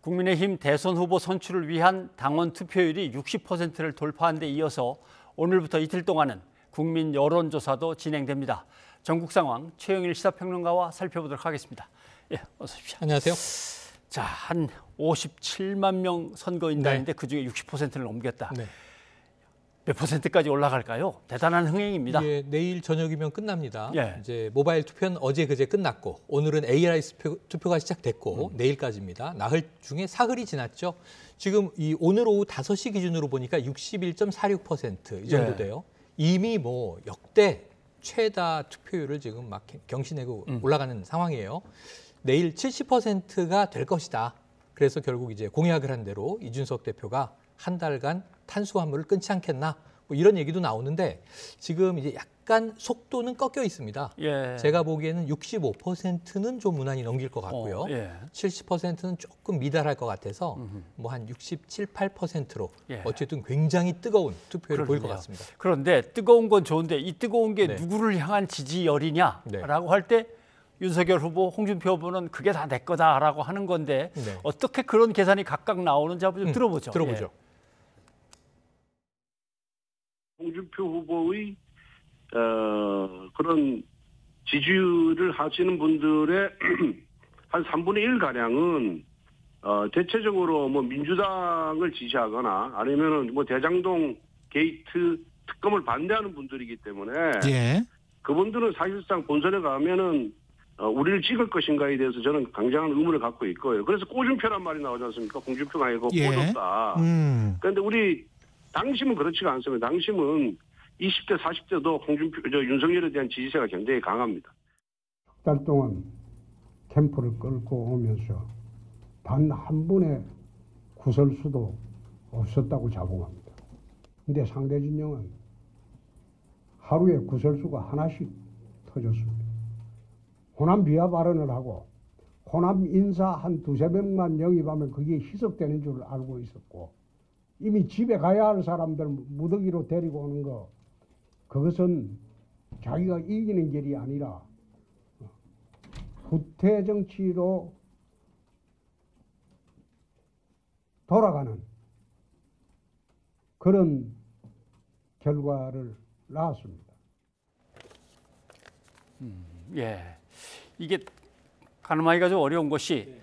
국민의힘 대선 후보 선출을 위한 당원 투표율이 60%를 돌파한 데 이어서 오늘부터 이틀 동안은 국민 여론조사도 진행됩니다. 전국 상황 최영일 시사평론가와 살펴보도록 하겠습니다. 예, 어서 오십시오. 안녕하세요. 자, 한 57만 명 선거인단인데 그중에 60%를 넘겼다. 네. 몇 %까지 올라갈까요? 대단한 흥행입니다. 예, 내일 저녁이면 끝납니다. 예. 이제 모바일 투표는 어제 그제 끝났고 오늘은 ARS 투표가 시작됐고 내일까지입니다. 나흘 중에 사흘이 지났죠. 지금 이 오늘 오후 5시 기준으로 보니까 61.46% 이 정도 돼요. 이미 뭐 역대 최다 투표율을 지금 막 경신하고 올라가는 상황이에요. 내일 70%가 될 것이다. 그래서 결국 이제 공약을 한 대로 이준석 대표가 한 달간 탄수화물을 끊지 않겠나 뭐 이런 얘기도 나오는데 지금 이제 약간 속도는 꺾여 있습니다. 예. 제가 보기에는 65%는 좀 무난히 넘길 것 같고요. 예. 70%는 조금 미달할 것 같아서 뭐 한 67, 8%로 예. 어쨌든 굉장히 뜨거운 투표를 보일 것 그러네요. 같습니다. 그런데 뜨거운 건 좋은데 이 뜨거운 게 네. 누구를 향한 지지열이냐라고 네. 할 때 윤석열 후보, 홍준표 후보는 그게 다 내 거다라고 하는 건데 네. 어떻게 그런 계산이 각각 나오는지 한번 좀 들어보죠. 들어보죠. 예. 홍준표 후보의 그런 지지를 하시는 분들의 한 3분의 1 가량은 대체적으로 뭐 민주당을 지지하거나 아니면은 뭐 대장동 게이트 특검을 반대하는 분들이기 때문에 예. 그분들은 사실상 본선에 가면은 우리를 찍을 것인가에 대해서 저는 굉장한 의문을 갖고 있고요. 그래서 꼬준표란 말이 나오지 않습니까? 홍준표가 아니고 예. 꼬줬다. 그런데 우리 당심은 그렇지가 않습니다. 당심은 20대, 40대도 윤석열에 대한 지지세가 굉장히 강합니다. 석 달 동안 캠프를 끌고 오면서 단 한 분의 구설수도 없었다고 자부합니다. 근데 상대 진영은 하루에 구설수가 하나씩 터졌습니다. 호남 비하 발언을 하고 호남 인사 한 2~3명만 영입하면 그게 희석되는 줄 알고 있었고 이미 집에 가야 할 사람들 무더기로 데리고 오는 거 그것은 자기가 이기는 길이 아니라 후퇴 정치로 돌아가는 그런 결과를 낳았습니다. 예, 이게 가늠하기가 좀 어려운 것이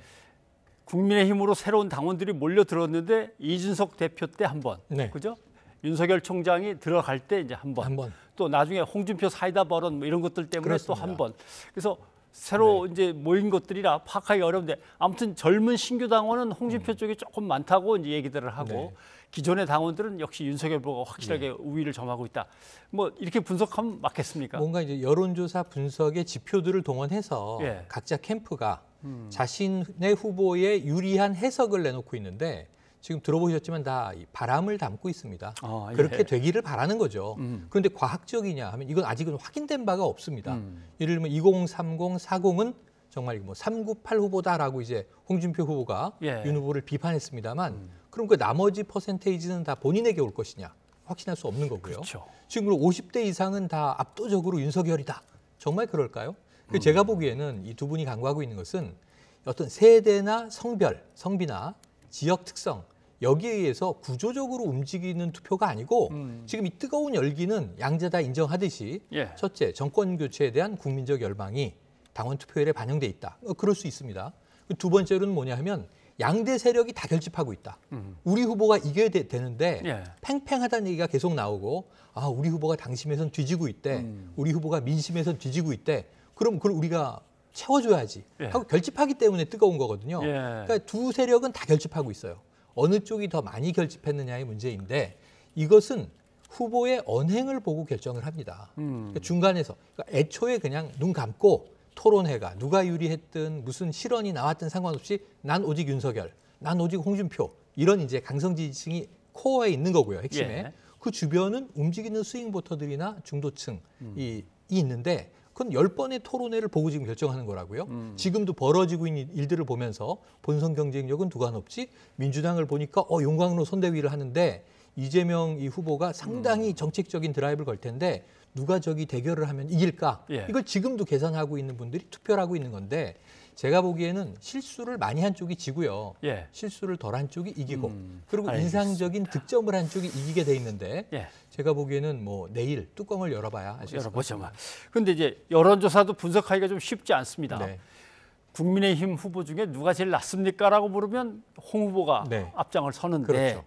국민의힘으로 새로운 당원들이 몰려들었는데 이준석 대표 때 한 번, 네. 그죠? 윤석열 총장이 들어갈 때 이제 한 번, 또 나중에 홍준표 사이다 발언 뭐 이런 것들 때문에 또 한 번. 그래서 새로 이제 모인 것들이라 파악하기 어려운데 아무튼 젊은 신규 당원은 홍준표 쪽이 조금 많다고 이제 얘기들을 하고 기존의 당원들은 역시 윤석열 후보가 확실하게 우위를 점하고 있다. 뭐 이렇게 분석하면 맞겠습니까? 뭔가 이제 여론조사 분석의 지표들을 동원해서 예. 각자 캠프가 자신의 후보에 유리한 해석을 내놓고 있는데 지금 들어보셨지만 다 바람을 담고 있습니다. 예. 그렇게 되기를 바라는 거죠. 그런데 과학적이냐 하면 이건 아직은 확인된 바가 없습니다. 예를 들면 2030, 40은 정말 뭐 398 후보다라고 이제 홍준표 후보가 윤 후보를 비판했습니다만 그럼 그 나머지 퍼센테이지는 다 본인에게 올 것이냐 확신할 수 없는 거고요. 그렇죠. 지금 50대 이상은 다 압도적으로 윤석열이다. 정말 그럴까요? 제가 보기에는 이 두 분이 강구하고 있는 것은 어떤 세대나 성별, 성비나 지역 특성 여기에 의해서 구조적으로 움직이는 투표가 아니고 지금 이 뜨거운 열기는 양자 다 인정하듯이 첫째, 정권 교체에 대한 국민적 열망이 당원 투표율에 반영돼 있다. 그럴 수 있습니다. 두 번째로는 뭐냐 하면 양대 세력이 다 결집하고 있다. 우리 후보가 이겨야 되는데 팽팽하다는 얘기가 계속 나오고 아 우리 후보가 당심에선 뒤지고 있대. 우리 후보가 민심에선 뒤지고 있대. 그럼 그걸 우리가 채워줘야지 하고 결집하기 때문에 뜨거운 거거든요. 그러니까 두 세력은 다 결집하고 있어요. 어느 쪽이 더 많이 결집했느냐의 문제인데 이것은 후보의 언행을 보고 결정을 합니다. 그러니까 중간에서 그러니까 애초에 그냥 눈 감고 토론회가 누가 유리했든 무슨 실언이 나왔든 상관없이 난 오직 윤석열, 난 오직 홍준표 이런 이제 강성 지지층이 코어에 있는 거고요. 핵심에. 그 주변은 움직이는 스윙 보터들이나 중도층이 있는데 그건 10번의 토론회를 보고 지금 결정하는 거라고요. 지금도 벌어지고 있는 일들을 보면서 본선 경쟁력은 누가 높지? 민주당을 보니까 용광로 선대위를 하는데 이재명 이 후보가 상당히 정책적인 드라이브를 걸 텐데 누가 저기 대결을 하면 이길까? 이걸 지금도 계산하고 있는 분들이 투표를 하고 있는 건데 제가 보기에는 실수를 많이 한 쪽이 지고요. 예. 실수를 덜 한 쪽이 이기고 그리고 알겠습니다. 인상적인 득점을 한 쪽이 이기게 돼 있는데 예. 제가 보기에는 뭐 내일 뚜껑을 열어봐야 알 수 있을 것 열어보죠. 같습니다. 그런데 이제 여론조사도 분석하기가 좀 쉽지 않습니다. 네. 국민의힘 후보 중에 누가 제일 낫습니까라고 물으면 홍 후보가 네. 앞장을 서는데 그렇죠.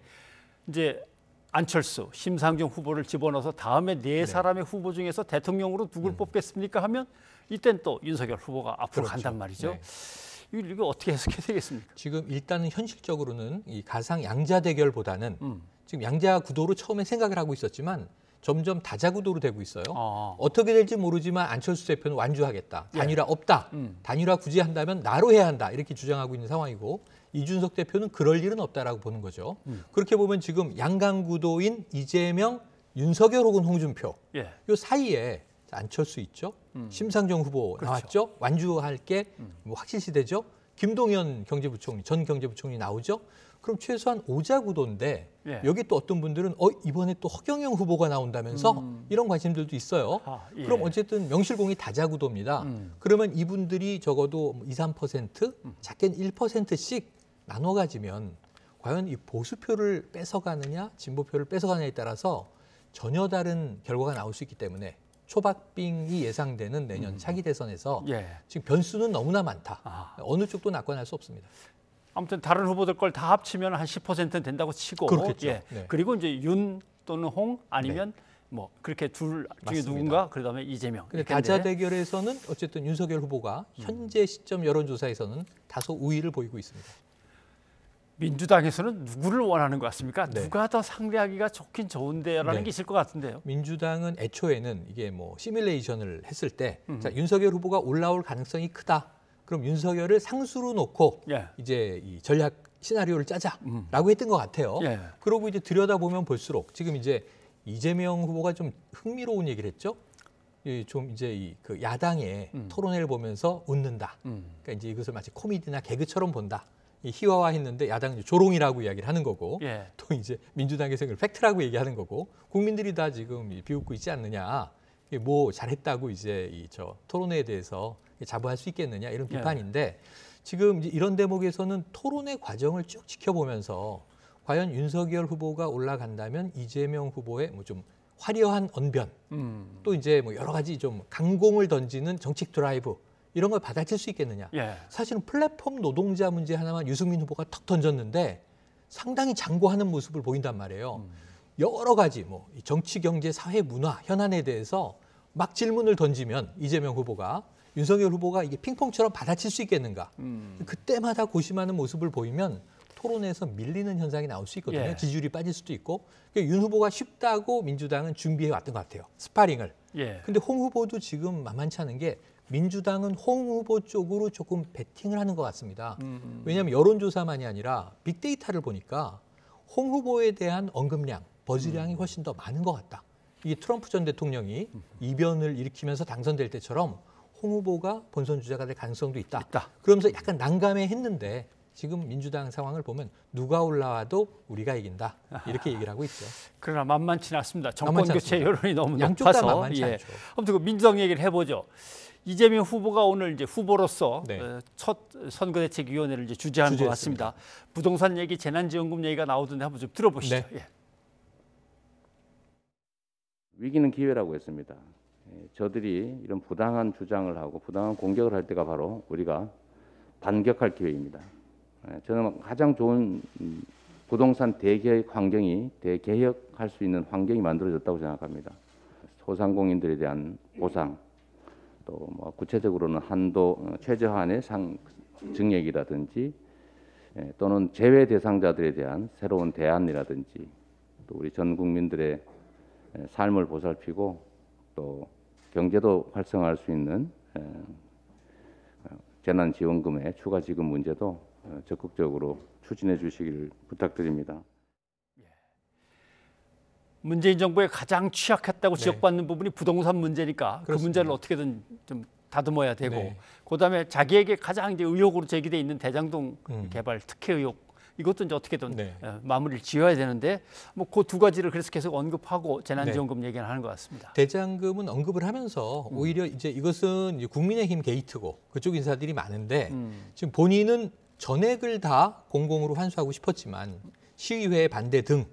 이제 안철수, 심상정 후보를 집어넣어서 다음에 네 사람의 후보 중에서 대통령으로 누굴 뽑겠습니까 하면 이땐 또 윤석열 후보가 앞으로 그렇죠. 간단 말이죠. 네. 이거 어떻게 해석해야 되겠습니까? 지금 일단은 현실적으로는 이 가상 양자 대결보다는 지금 양자 구도로 처음에 생각을 하고 있었지만 점점 다자 구도로 되고 있어요. 어떻게 될지 모르지만 안철수 대표는 완주하겠다. 단일화 없다. 단일화 굳이 한다면 나로 해야 한다. 이렇게 주장하고 있는 상황이고 이준석 대표는 그럴 일은 없다라고 보는 거죠. 그렇게 보면 지금 양강 구도인 이재명, 윤석열 혹은 홍준표 예. 요 사이에 안철수 있죠. 심상정 후보 그렇죠. 나왔죠. 완주할 게 뭐 확실시되죠. 김동연 경제부총리, 전 경제부총리 나오죠. 그럼 최소한 오자 구도인데 예. 여기 또 어떤 분들은 이번에 또 허경영 후보가 나온다면서 이런 관심들도 있어요. 예. 그럼 어쨌든 명실공히 다자 구도입니다. 그러면 이분들이 적어도 2, 3% 작게는 1%씩 나눠 가지면 과연 이 보수표를 뺏어가느냐 진보표를 뺏어가느냐에 따라서 전혀 다른 결과가 나올 수 있기 때문에 초박빙이 예상되는 내년 차기 대선에서 예. 지금 변수는 너무나 많다. 어느 쪽도 낙관할 수 없습니다. 아무튼 다른 후보들 걸 다 합치면 한 10%는 된다고 치고 그렇겠죠. 예. 네. 그리고 이제 윤 또는 홍 아니면 뭐 그렇게 둘 중에 맞습니다. 누군가 그다음에 이재명. 근데 이렇게 다자 했는데 대결에서는 어쨌든 윤석열 후보가 현재 시점 여론조사에서는 다소 우위를 보이고 있습니다. 민주당에서는 누구를 원하는 것 같습니까? 네. 누가 더 상대하기가 좋긴 좋은데라는 네. 게 있을 것 같은데요. 민주당은 애초에는 이게 뭐 시뮬레이션을 했을 때 자, 윤석열 후보가 올라올 가능성이 크다. 그럼 윤석열을 상수로 놓고 예. 이제 이 전략 시나리오를 짜자라고 했던 것 같아요. 예. 그러고 이제 들여다보면 볼수록 지금 이제 이재명 후보가 좀 흥미로운 얘기를 했죠. 좀 이제 그 야당의 토론회를 보면서 웃는다. 그러니까 이제 이것을 마치 코미디나 개그처럼 본다. 희화화했는데 야당은 조롱이라고 이야기를 하는 거고 예. 또 이제 민주당에서 이걸 팩트라고 얘기하는 거고 국민들이 다 지금 비웃고 있지 않느냐. 뭐 잘했다고 이제 저 토론회에 대해서 자부할 수 있겠느냐 이런 비판인데 지금 이제 이런 대목에서는 토론회 과정을 쭉 지켜보면서 과연 윤석열 후보가 올라간다면 이재명 후보의 뭐 좀 화려한 언변 또 이제 뭐 여러 가지 좀 강공을 던지는 정책 드라이브 이런 걸 받아칠 수 있겠느냐. 예. 사실은 플랫폼 노동자 문제 하나만 유승민 후보가 턱 던졌는데 상당히 장고하는 모습을 보인단 말이에요. 여러 가지 뭐 정치, 경제, 사회, 문화, 현안에 대해서 막 질문을 던지면 이재명 후보가 윤석열 후보가 이게 핑퐁처럼 받아칠 수 있겠는가. 그때마다 고심하는 모습을 보이면 토론에서 밀리는 현상이 나올 수 있거든요. 예. 지지율이 빠질 수도 있고. 그러니까 윤 후보가 쉽다고 민주당은 준비해 왔던 것 같아요. 스파링을. 예. 근데 홍 후보도 지금 만만치 않은 게 민주당은 홍 후보 쪽으로 조금 배팅을 하는 것 같습니다. 왜냐하면 여론조사만이 아니라 빅데이터를 보니까 홍 후보에 대한 언급량, 버즈량이 훨씬 더 많은 것 같다. 이게 트럼프 전 대통령이 이변을 일으키면서 당선될 때처럼 홍 후보가 본선 주자가 될 가능성도 있다. 그러면서 약간 난감해했는데 지금 민주당 상황을 보면 누가 올라와도 우리가 이긴다. 이렇게 얘기를 하고 있죠. 그러나 만만치 않습니다. 정권 만만치 교체 않습니다. 여론이 너무 양쪽 다 높아서. 만만치 않죠. 아무튼 그 민주당 얘기를 해보죠. 이재명 후보가 오늘 이제 후보로서 네. 첫 선거대책위원회를 이제 주재하는 것 같습니다. 부동산 얘기, 재난지원금 얘기가 나오던데 한번 좀 들어보시죠. 네. 예. 위기는 기회라고 했습니다. 저들이 이런 부당한 주장을 하고 부당한 공격을 할 때가 바로 우리가 반격할 기회입니다. 저는 가장 좋은 부동산 대개혁 환경이 대개혁할 수 있는 환경이 만들어졌다고 생각합니다. 소상공인들에 대한 보상, 또 뭐 구체적으로는 한도 최저한의 증액이라든지 또는 제외 대상자들에 대한 새로운 대안이라든지 또 우리 전 국민들의 삶을 보살피고 또 경제도 활성화할 수 있는 재난지원금의 추가 지급 문제도 적극적으로 추진해 주시기를 부탁드립니다. 문재인 정부의 가장 취약했다고 네. 지적받는 부분이 부동산 문제니까 그렇습니다. 그 문제를 어떻게든 좀 다듬어야 되고 네. 그다음에 자기에게 가장 이제 의혹으로 제기돼 있는 대장동 개발 특혜 의혹 이것도 이제 어떻게든 네. 마무리를 지어야 되는데 뭐 그 두 가지를 그래서 계속 언급하고 재난지원금 얘기를 하는 것 같습니다. 대장금은 언급을 하면서 오히려 이제 이것은 이제 국민의힘 게이트고 그쪽 인사들이 많은데 지금 본인은 전액을 다 공공으로 환수하고 싶었지만 시의회의 반대 등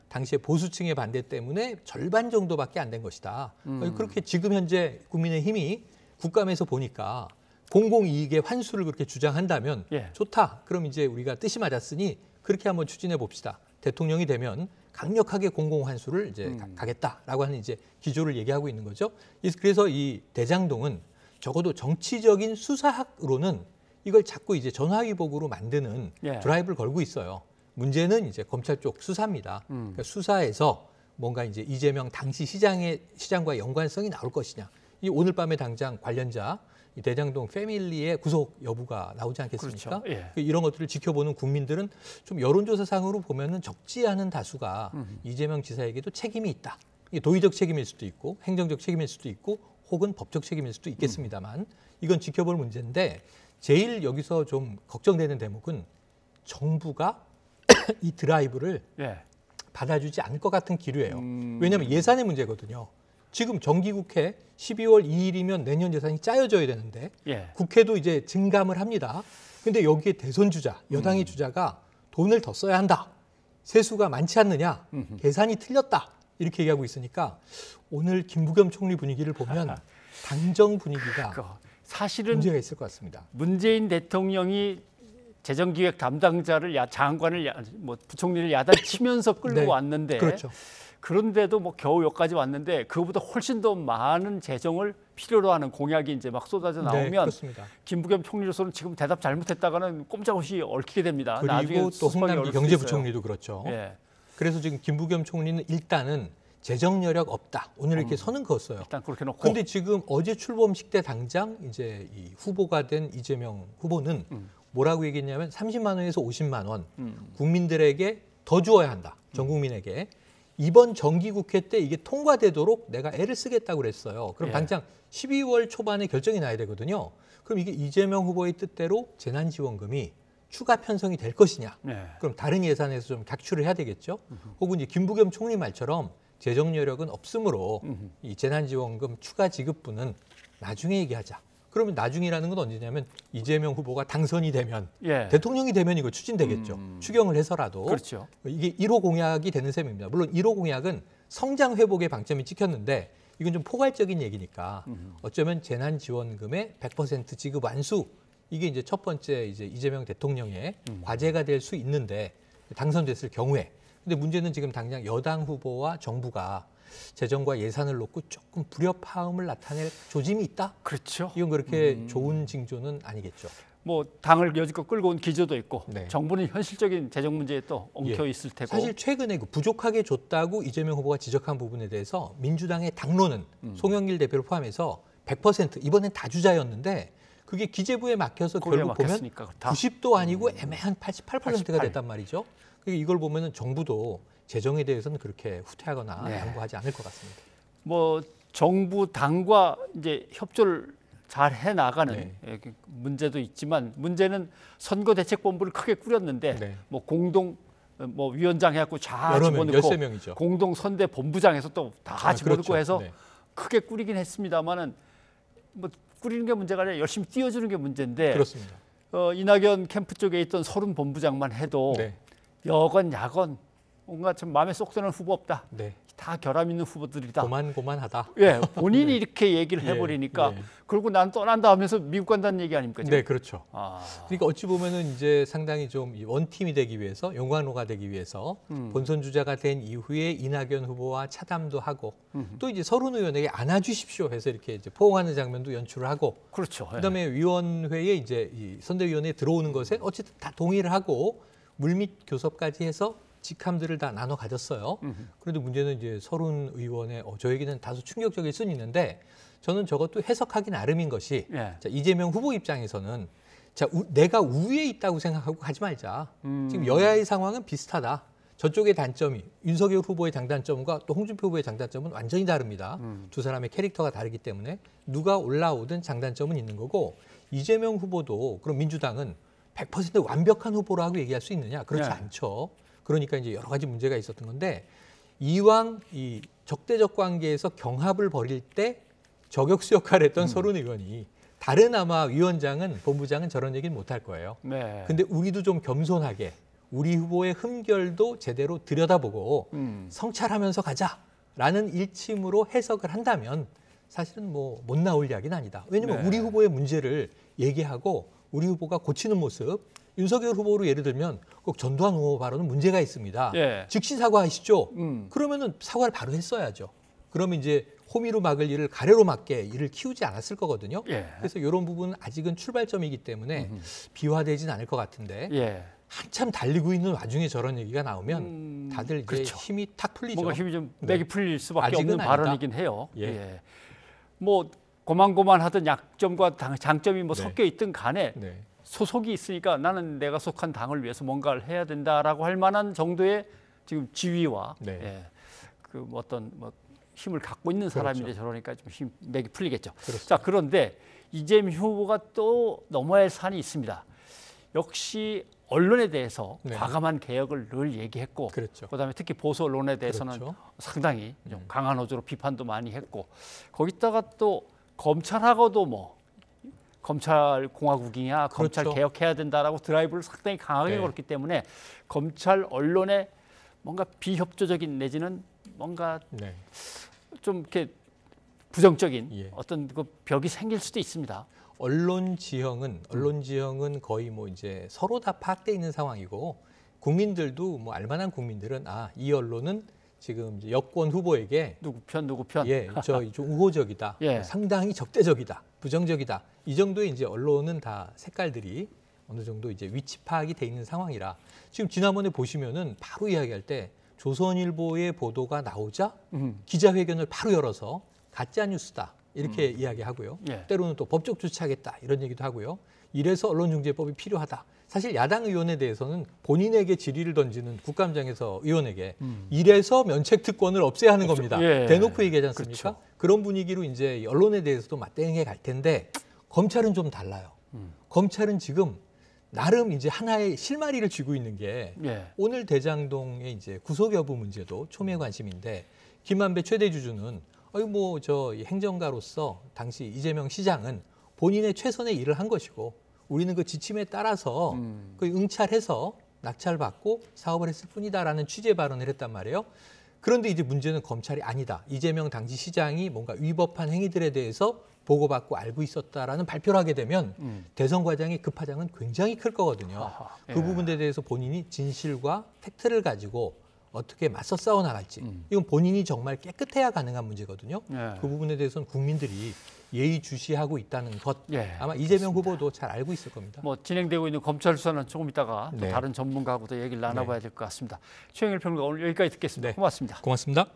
당시에 보수층의 반대 때문에 절반 정도밖에 안 된 것이다. 그렇게 지금 현재 국민의힘이 국감에서 보니까 공공이익의 환수를 그렇게 주장한다면 좋다. 그럼 이제 우리가 뜻이 맞았으니 그렇게 한번 추진해 봅시다. 대통령이 되면 강력하게 공공환수를 이제 가겠다라고 하는 이제 기조를 얘기하고 있는 거죠. 그래서 이 대장동은 적어도 정치적인 수사학으로는 이걸 자꾸 이제 전화위복으로 만드는 드라이브를 걸고 있어요. 문제는 이제 검찰 쪽 수사입니다. 그러니까 수사에서 뭔가 이제 이재명 당시 시장과 연관성이 나올 것이냐. 이 오늘 밤에 당장 관련자 이 대장동 패밀리의 구속 여부가 나오지 않겠습니까? 그렇죠. 이런 것들을 지켜보는 국민들은 좀 여론조사상으로 보면은 적지 않은 다수가 이재명 지사에게도 책임이 있다. 이게 도의적 책임일 수도 있고 행정적 책임일 수도 있고 혹은 법적 책임일 수도 있겠습니다만 이건 지켜볼 문제인데 제일 여기서 좀 걱정되는 대목은 정부가 이 드라이브를 받아주지 않을 것 같은 기류예요. 왜냐하면 예산의 문제거든요. 지금 정기국회 12월 2일이면 내년 예산이 짜여져야 되는데 국회도 이제 증감을 합니다. 근데 여기에 대선 주자, 여당의 주자가 돈을 더 써야 한다. 세수가 많지 않느냐. 계산이 틀렸다. 이렇게 얘기하고 있으니까 오늘 김부겸 총리 분위기를 보면 당정 분위기가 사실은 문제가 있을 것 같습니다. 문재인 대통령이 재정기획 담당자를 장관을 뭐 부총리를 야단치면서 끌고 왔는데 그렇죠. 그런데도 뭐 겨우 여기까지 왔는데 그거보다 훨씬 더 많은 재정을 필요로 하는 공약이 이제 막 쏟아져 나오면 김부겸 총리로서는 지금 대답 잘못했다가는 꼼짝없이 얽히게 됩니다. 그리고 또 홍남기 경제부총리도 그렇죠. 그래서 지금 김부겸 총리는 일단은 재정 여력 없다. 오늘 이렇게 선은 그었어요. 일단 그렇게 놓고. 그런데 지금 어제 출범식 때 당장 이제 이 후보가 된 이재명 후보는 뭐라고 얘기했냐면 30만 원에서 50만 원 국민들에게 더 주어야 한다. 전 국민에게. 이번 정기국회 때 이게 통과되도록 내가 애를 쓰겠다고 그랬어요. 그럼 당장 12월 초반에 결정이 나야 되거든요. 그럼 이게 이재명 후보의 뜻대로 재난지원금이 추가 편성이 될 것이냐. 그럼 다른 예산에서 좀 각출을 해야 되겠죠. 혹은 이제 김부겸 총리 말처럼 재정 여력은 없으므로 이 재난지원금 추가 지급분은 나중에 얘기하자. 그러면 나중이라는 건 언제냐면 이재명 후보가 당선이 되면 대통령이 되면 이거 추진되겠죠. 추경을 해서라도. 그렇죠. 이게 1호 공약이 되는 셈입니다. 물론 1호 공약은 성장 회복의 방점이 찍혔는데 이건 좀 포괄적인 얘기니까 어쩌면 재난지원금의 100% 지급 완수 이게 이제 첫 번째 이제 이재명 대통령의 과제가 될 수 있는데 당선됐을 경우에 근데 문제는 지금 당장 여당 후보와 정부가 재정과 예산을 놓고 조금 불협화음을 나타낼 조짐이 있다. 그렇죠. 이건 그렇게 좋은 징조는 아니겠죠. 뭐 당을 여지껏 끌고 온 기조도 있고 정부는 현실적인 재정 문제에 또 엉켜 있을 테고. 사실 최근에 그 부족하게 줬다고 이재명 후보가 지적한 부분에 대해서 민주당의 당론은 송영길 대표를 포함해서 100% 이번엔 다주자였는데 그게 기재부에 막혀서 결국 보면 90도 아니고 애매한 88%가 됐단 말이죠. 그러니까 이걸 보면은 정부도 재정에 대해서는 그렇게 후퇴하거나 양보하지 않을 것 같습니다. 뭐 정부 당과 이제 협조를 잘 해 나가는 문제도 있지만 문제는 선거대책본부를 크게 꾸렸는데 뭐 공동 뭐 위원장 해갖고 다 집어넣고 13명이죠. 공동 선대 본부장에서 또 다 집어넣고 해서 크게 꾸리긴 했습니다만은 뭐 꾸리는 게 문제가 아니라 열심히 띄워주는 게 문제인데 그렇습니다. 이낙연 캠프 쪽에 있던 서른 본부장만 해도 여건 야건 뭔가 좀 마음에 쏙 드는 후보 없다. 다 결함 있는 후보들이다. 고만고만하다. 본인이 이렇게 얘기를 해버리니까 그리고 난 떠난다 하면서 미국 간다는 얘기 아닙니까? 지금? 네, 그렇죠. 그러니까 어찌 보면은 이제 상당히 좀 원팀이 되기 위해서 용광로가 되기 위해서 본선 주자가 된 이후에 이낙연 후보와 차담도 하고 또 이제 서른 의원에게 안아주십시오 해서 이렇게 이제 포옹하는 장면도 연출을 하고 그렇죠. 그다음에 위원회에 이제 이 선대위원회에 들어오는 것에 어쨌든 다 동의를 하고 물밑 교섭까지 해서 직함들을 다 나눠 가졌어요. 그런데 문제는 이제 서른 의원의 저에게는 다소 충격적일 수는 있는데 저는 저것도 해석하기 나름인 것이 자, 이재명 후보 입장에서는 자, 내가 우위에 있다고 생각하고 가지 말자. 지금 여야의 상황은 비슷하다. 저쪽의 단점이 윤석열 후보의 장단점과 또 홍준표 후보의 장단점은 완전히 다릅니다. 두 사람의 캐릭터가 다르기 때문에 누가 올라오든 장단점은 있는 거고 이재명 후보도 그럼 민주당은 100% 완벽한 후보라고 얘기할 수 있느냐? 그렇지 네. 않죠. 그러니까 이제 여러 가지 문제가 있었던 건데 이왕 이 적대적 관계에서 경합을 벌일 때 저격수 역할을 했던 서른 의원이 다른 아마 위원장은 본부장은 저런 얘기는 못할 거예요. 네. 근데 우리도 좀 겸손하게 우리 후보의 흠결도 제대로 들여다보고 성찰하면서 가자라는 일침으로 해석을 한다면 사실은 뭐 못 나올 이야기는 아니다. 왜냐하면 네. 우리 후보의 문제를 얘기하고 우리 후보가 고치는 모습, 윤석열 후보로 예를 들면 꼭 전두환 후보 발언은 문제가 있습니다. 예. 즉시 사과하시죠. 그러면은 사과를 바로 했어야죠. 그러면 이제 호미로 막을 일을 가래로 막게 일을 키우지 않았을 거거든요. 예. 그래서 이런 부분은 아직은 출발점이기 때문에 비화되진 않을 것 같은데 예. 한참 달리고 있는 와중에 저런 얘기가 나오면 다들 이제 그렇죠. 힘이 탁 풀리죠. 뭔가 힘이 좀 네. 맥이 풀릴 수밖에 아직은 없는 아니다. 발언이긴 해요. 예. 예. 뭐 고만고만하던 약점과 장점이 뭐 네. 섞여 있든 간에 네. 소속이 있으니까 나는 내가 속한 당을 위해서 뭔가를 해야 된다라고 할 만한 정도의 지금 지위와 네. 예, 그 뭐 어떤 뭐 힘을 갖고 있는 사람인데 저러니까 좀 맥이 풀리겠죠. 그렇습니다. 자, 그런데 이재명 후보가 또 넘어야 할 산이 있습니다. 역시 언론에 대해서 네. 과감한 개혁을 늘 얘기했고, 그렇죠. 그다음에 특히 보수 언론에 대해서는 그렇죠. 상당히 좀 강한 어조로 비판도 많이 했고, 거기다가 또 검찰하고도 뭐 검찰 공화국이냐, 검찰 그렇죠. 개혁해야 된다라고 드라이브를 상당히 강하게 네. 걸었기 때문에 검찰 언론에 뭔가 비협조적인 내지는 뭔가 네. 좀 이렇게 부정적인 예. 어떤 그 벽이 생길 수도 있습니다. 언론 지형은 거의 뭐 이제 서로 다 파악돼 있는 상황이고 국민들도 뭐 알만한 국민들은 이 언론은 지금 이제 여권 후보에게 누구 편. 예, 좀 우호적이다, 예. 상당히 적대적이다, 부정적이다 이 정도의 이제 언론은 다 색깔들이 어느 정도 이제 위치 파악이 돼 있는 상황이라 지금 지난번에 보시면은 바로 이야기할 때 조선일보의 보도가 나오자 기자회견을 바로 열어서 가짜 뉴스다 이렇게 이야기하고요. 예. 때로는 또 법적 조치하겠다 이런 얘기도 하고요. 이래서 언론중재법이 필요하다. 사실 야당 의원에 대해서는 본인에게 질의를 던지는 국감장에서 의원에게 이래서 면책특권을 없애야 하는 겁니다. 예. 대놓고 얘기하지 않습니까? 그렇죠. 그런 분위기로 이제 언론에 대해서도 맞대응해 갈 텐데 검찰은 좀 달라요. 검찰은 지금 나름 이제 하나의 실마리를 쥐고 있는 게 예. 오늘 대장동의 이제 구속 여부 문제도 초미의 관심인데 김만배 최대 주주는 저 행정가로서 당시 이재명 시장은 본인의 최선의 일을 한 것이고 우리는 그 지침에 따라서 그 응찰해서 낙찰받고 사업을 했을 뿐이다라는 취지의 발언을 했단 말이에요. 그런데 이제 문제는 검찰이 아니다. 이재명 당시 시장이 뭔가 위법한 행위들에 대해서 보고받고 알고 있었다라는 발표를 하게 되면 대선 과정의 그 파장은 굉장히 클 거거든요. 아하, 예. 그 부분에 대해서 본인이 진실과 팩트를 가지고 어떻게 맞서 싸워 나갈지 이건 본인이 정말 깨끗해야 가능한 문제거든요. 예. 그 부분에 대해서는 국민들이 예의주시하고 있다는 것 예, 아마 이재명 후보도 잘 알고 있을 겁니다. 뭐 진행되고 있는 검찰 수사는 조금 이따가 또 네. 다른 전문가하고도 얘기를 나눠봐야 될 것 같습니다. 최영일 평론가 오늘 여기까지 듣겠습니다. 네. 고맙습니다. 고맙습니다.